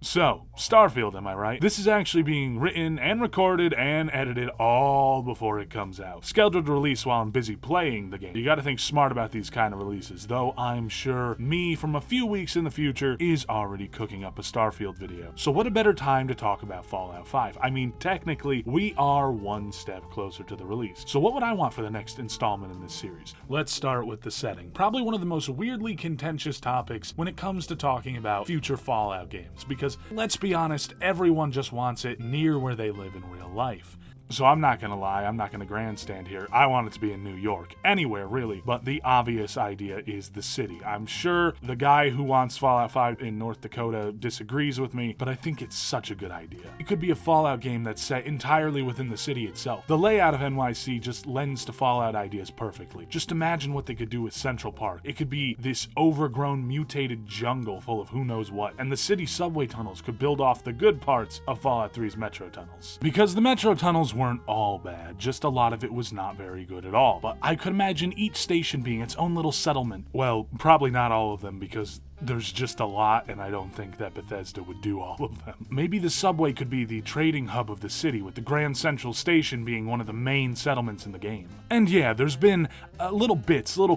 So, Starfield, am I right? This is actually being written and recorded and edited all before it comes out. Scheduled to release while I'm busy playing the game. You gotta think smart about these kind of releases, though I'm sure me from a few weeks in the future is already cooking up a Starfield video. So what a better time to talk about Fallout 5. I mean, technically, we are one step closer to the release. So what would I want for the next installment in this series? Let's start with the setting. Probably one of the most weirdly contentious topics when it comes to talking about future Fallout games, because let's be honest, everyone just wants it near where they live in real life. So I'm not gonna lie, I'm not gonna grandstand here. I want it to be in New York. Anywhere, really. But the obvious idea is the city. I'm sure the guy who wants Fallout 5 in North Dakota disagrees with me, but I think it's such a good idea. It could be a Fallout game that's set entirely within the city itself. The layout of NYC just lends to Fallout ideas perfectly. Just imagine what they could do with Central Park. It could be this overgrown, mutated jungle full of who knows what, and the city subway tunnels could build off the good parts of Fallout 3's metro tunnels. Because the metro tunnels weren't all bad, just a lot of it was not very good at all. But I could imagine each station being its own little settlement. Well, probably not all of them, because there's just a lot, and I don't think that Bethesda would do all of them. Maybe the subway could be the trading hub of the city, with the Grand Central Station being one of the main settlements in the game. And yeah, there's been little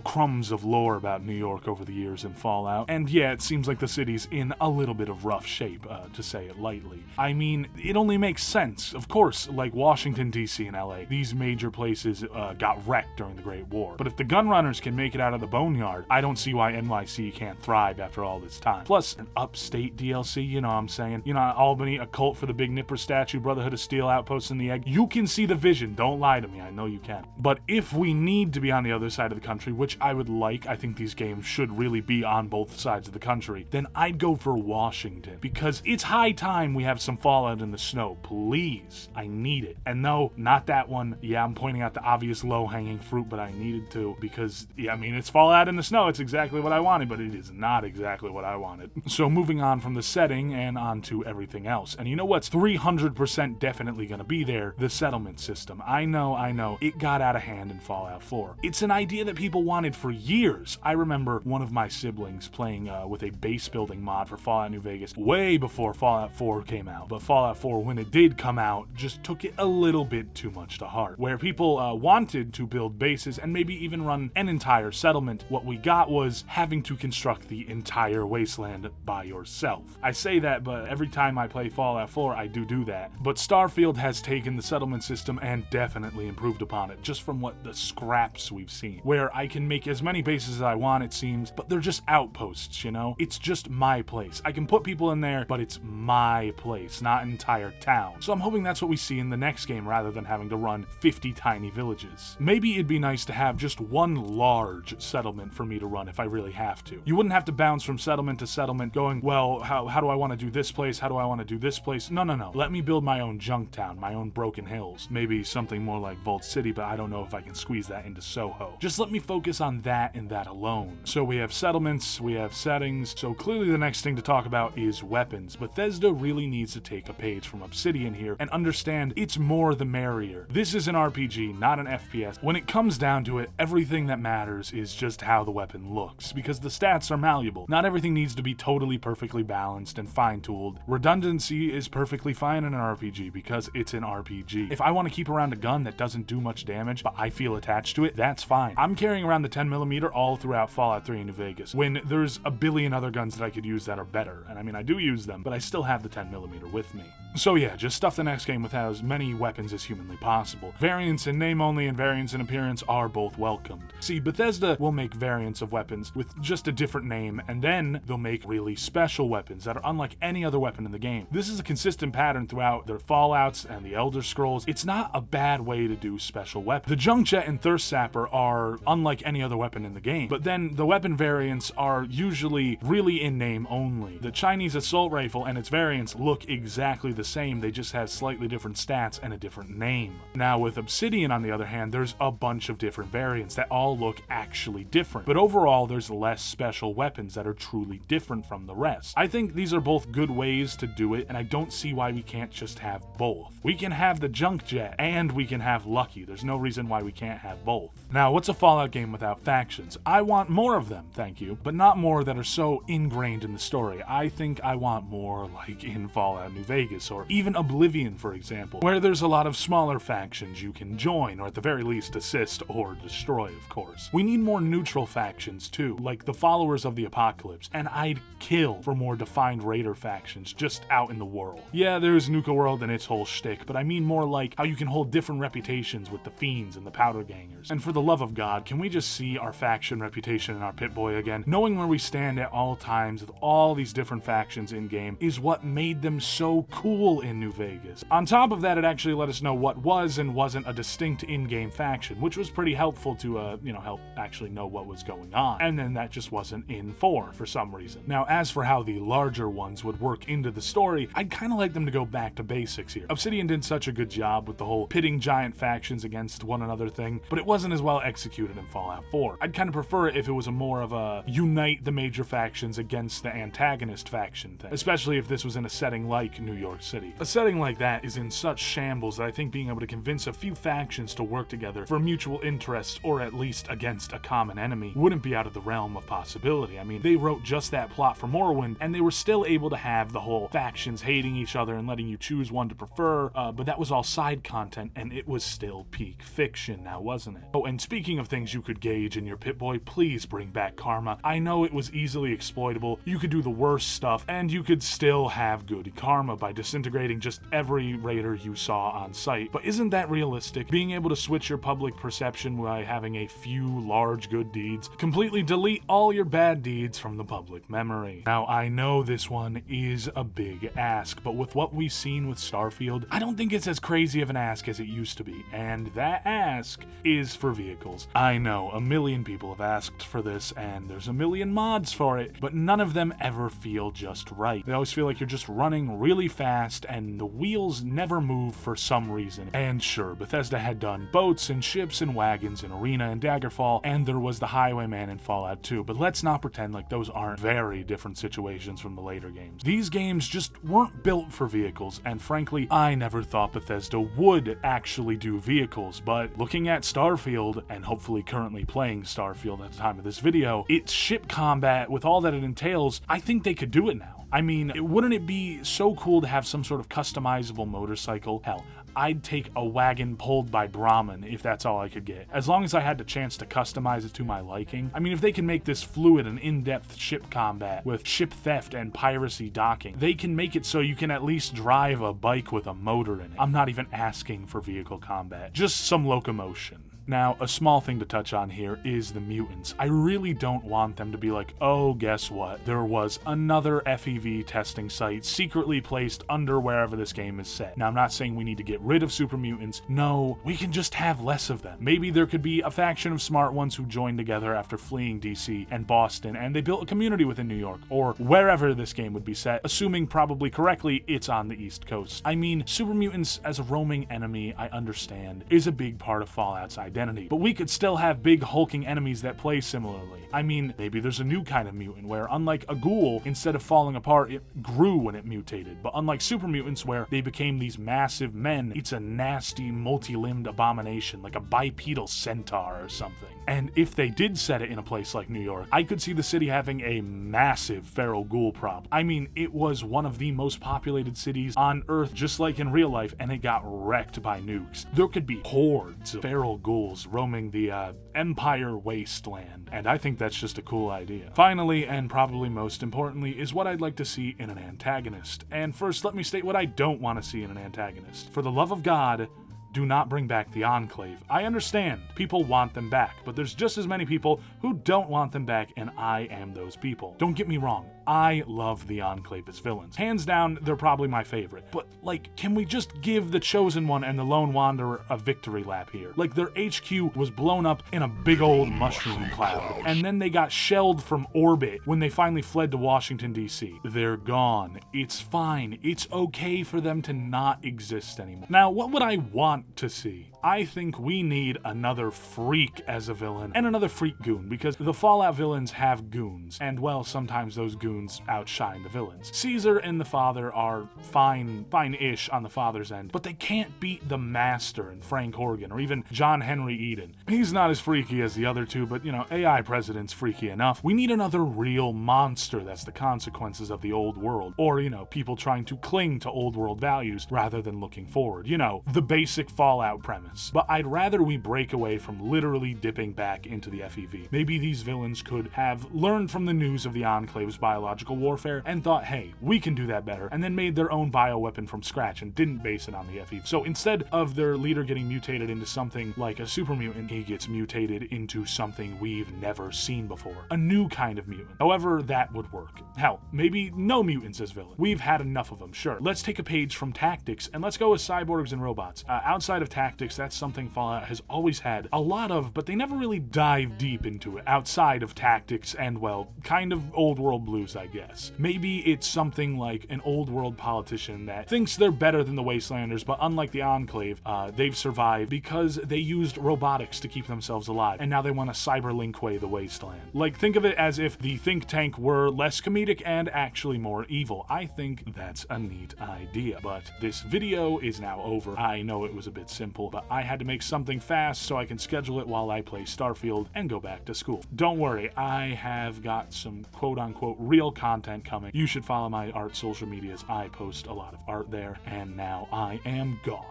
crumbs of lore about New York over the years in Fallout, and yeah, it seems like the city's in a little bit of rough shape, to say it lightly. I mean, it only makes sense. Of course, like Washington, D.C. and L.A., these major places got wrecked during the Great War. But if the gunrunners can make it out of the boneyard, I don't see why NYC can't thrive after all this time. Plus, an upstate DLC, you know what I'm saying? You know, Albany, a cult for the Big Nipper statue, Brotherhood of Steel outposts in the egg. You can see the vision, don't lie to me, I know you can. But if we need to be on the other side of the country, which I would like, I think these games should really be on both sides of the country, then I'd go for Washington, because it's high time we have some Fallout in the snow, please. I need it. And no, not that one. Yeah, I'm pointing out the obvious low-hanging fruit, but I needed to, because, yeah, I mean, it's Fallout in the snow, it's exactly what I wanted, but it is not exactly what I wanted. So moving on from the setting and on to everything else. And you know what's 300% definitely gonna be there? The settlement system. I know, it got out of hand in Fallout 4. It's an idea that people wanted for years. I remember one of my siblings playing with a base building mod for Fallout New Vegas way before Fallout 4 came out. But Fallout 4, when it did come out, just took it a little bit too much to heart. Where people wanted to build bases and maybe even run an entire settlement, what we got was having to construct the entire wasteland by yourself. I say that, but every time I play Fallout 4, I do that. But Starfield has taken the settlement system and definitely improved upon it, just from what the scraps we've seen, where I can make as many bases as I want, it seems, but they're just outposts, you know? It's just my place. I can put people in there, but it's my place, not an entire town. So I'm hoping that's what we see in the next game, rather than having to run 50 tiny villages. Maybe it'd be nice to have just one large settlement for me to run if I really have to. You wouldn't have to bounce from settlement to settlement going, well, how do I want to do this place? How do I want to do this place? No. Let me build my own junk town, my own Broken Hills. Maybe something more like Vault City, but I don't know if I can squeeze that into Soho. Just let me focus on that and that alone. So we have settlements, we have settings, so clearly the next thing to talk about is weapons. Bethesda really needs to take a page from Obsidian here and understand it's more the merrier. This is an RPG, not an FPS. When it comes down to it, everything that matters is just how the weapon looks, because the stats are malleable. Not everything needs to be totally perfectly balanced and fine-tooled. Redundancy is perfectly fine in an RPG because it's an RPG. If I want to keep around a gun that doesn't do much damage, but I feel attached to it, that's fine. I'm carrying around the 10mm all throughout Fallout 3 and New Vegas, when there's a billion other guns that I could use that are better. And I mean, I do use them, but I still have the 10mm with me. So yeah, just stuff the next game with as many weapons as humanly possible. Variants in name only and variants in appearance are both welcomed. See, Bethesda will make variants of weapons with just a different name, and then they'll make really special weapons that are unlike any other weapon in the game. This is a consistent pattern throughout their Fallouts and the Elder Scrolls. It's not a bad way to do special weapons. The Junk Jet and Thirst Sapper are unlike any other weapon in the game, but then the weapon variants are usually really in name only. The Chinese Assault Rifle and its variants look exactly the same, they just have slightly different stats and a different name. Now with Obsidian, on the other hand, there's a bunch of different variants that all look actually different, but overall there's less special weapons that that are truly different from the rest. I think these are both good ways to do it, and I don't see why we can't just have both. We can have the junk jet, and we can have Lucky. There's no reason why we can't have both. Now, what's a Fallout game without factions? I want more of them, thank you, but not more that are so ingrained in the story. I think I want more like in Fallout New Vegas, or even Oblivion, for example, where there's a lot of smaller factions you can join, or at the very least assist or destroy, of course. We need more neutral factions too, like the Followers of the Apocalypse, and I'd kill for more defined Raider factions just out in the world. Yeah, there's Nuka World and its whole shtick, but I mean more like how you can hold different reputations with the Fiends and the Powder Gangers. And for the love of God, can we just see our faction reputation in our Pip-Boy again? Knowing where we stand at all times with all these different factions in-game is what made them so cool in New Vegas. On top of that, it actually let us know what was and wasn't a distinct in-game faction, which was pretty helpful to, help actually know what was going on. And then that just wasn't in 4 for some reason. Now, as for how the larger ones would work into the story, I'd kind of like them to go back to basics here. Obsidian did such a good job with the whole pitting giant factions against one another thing, but it wasn't as well executed in Fallout 4. I'd kind of prefer it if it was a more of a unite the major factions against the antagonist faction thing, especially if this was in a setting like New York City. A setting like that is in such shambles that I think being able to convince a few factions to work together for mutual interest, or at least against a common enemy, wouldn't be out of the realm of possibility. I mean, they wrote just that plot for Morrowind, and they were still able to have the whole factions hating each other and letting you choose one to prefer, but that was all side content, and it was still peak fiction now, wasn't it? Oh, and speaking of things you could gauge in your Pip-Boy, please bring back karma. I know it was easily exploitable, you could do the worst stuff, and you could still have good karma by disintegrating just every raider you saw on site, but isn't that realistic? Being able to switch your public perception by having a few large good deeds, completely delete all your bad deeds from the public memory. Now, I know this one is a big ask, but with what we've seen with Starfield, I don't think it's as crazy of an ask as it used to be, and that ask is for vehicles. I know, a million people have asked for this, and there's a million mods for it, but none of them ever feel just right. They always feel like you're just running really fast, and the wheels never move for some reason. And sure, Bethesda had done boats and ships and wagons in Arena and Daggerfall, and there was the Highwayman in Fallout 2, but let's not pretend like those aren't very different situations from the later games. These games just weren't built for vehicles, and frankly, I never thought Bethesda would actually do vehicles, but looking at Starfield, and hopefully currently playing Starfield at the time of this video, its ship combat with all that it entails, I think they could do it now. I mean, wouldn't it be so cool to have some sort of customizable motorcycle? Hell, I'd take a wagon pulled by Brahmin if that's all I could get, as long as I had the chance to customize it to my liking. I mean, if they can make this fluid and in-depth ship combat with ship theft and piracy docking, they can make it so you can at least drive a bike with a motor in it. I'm not even asking for vehicle combat, just some locomotion. Now, a small thing to touch on here is the mutants. I really don't want them to be like, oh, guess what? There was another FEV testing site secretly placed under wherever this game is set. Now, I'm not saying we need to get rid of super mutants. No, we can just have less of them. Maybe there could be a faction of smart ones who joined together after fleeing DC and Boston, and they built a community within New York, or wherever this game would be set, assuming probably correctly it's on the East Coast. I mean, super mutants as a roaming enemy, I understand, is a big part of Fallout's identity, but we could still have big hulking enemies that play similarly. I mean, maybe there's a new kind of mutant where, unlike a ghoul, instead of falling apart, it grew when it mutated. But unlike super mutants where they became these massive men, it's a nasty, multi-limbed abomination, like a bipedal centaur or something. And if they did set it in a place like New York, I could see the city having a massive feral ghoul problem. I mean, it was one of the most populated cities on Earth, just like in real life, and it got wrecked by nukes. There could be hordes of feral ghouls roaming the Empire wasteland, and I think that's just a cool idea. Finally, and probably most importantly, is what I'd like to see in an antagonist. And first, let me state what I don't want to see in an antagonist. For the love of God, do not bring back the Enclave. I understand, people want them back, but there's just as many people who don't want them back, and I am those people. Don't get me wrong, I love the Enclave as villains. Hands down, they're probably my favorite. But, like, can we just give the Chosen One and the Lone Wanderer a victory lap here? Like, their HQ was blown up in a big old mushroom cloud, and then they got shelled from orbit when they finally fled to Washington, D.C. They're gone. It's fine. It's okay for them to not exist anymore. Now, what would I want to see? I think we need another freak as a villain and another freak goon, because the Fallout villains have goons, and well, sometimes those goons outshine the villains. Caesar and the Father are fine-ish on the Father's end, but they can't beat the Master and Frank Horgan, or even John Henry Eden. He's not as freaky as the other two, but you know, AI President's freaky enough. We need another real monster that's the consequences of the old world, or you know, people trying to cling to old world values rather than looking forward. You know, the basic Fallout premise. But I'd rather we break away from literally dipping back into the FEV. Maybe these villains could have learned from the news of the Enclave's biological warfare and thought, hey, we can do that better, and then made their own bioweapon from scratch and didn't base it on the FEV. So instead of their leader getting mutated into something like a super mutant, he gets mutated into something we've never seen before. A new kind of mutant. However, that would work. Hell, maybe no mutants as villains. We've had enough of them, sure. Let's take a page from Tactics and let's go with cyborgs and robots. Outside of Tactics, that's something Fallout has always had a lot of, but they never really dive deep into it outside of Tactics and, well, kind of old world blues, I guess. Maybe it's something like an old world politician that thinks they're better than the Wastelanders, but unlike the Enclave, they've survived because they used robotics to keep themselves alive, and now they want to cyberlink-way the Wasteland. Like, think of it as if the think tank were less comedic and actually more evil. I think that's a neat idea, but this video is now over. I know it was a bit simple, but I had to make something fast so I can schedule it while I play Starfield and go back to school. Don't worry, I have got some quote-unquote real content coming. You should follow my art social medias. I post a lot of art there, and now I am gone.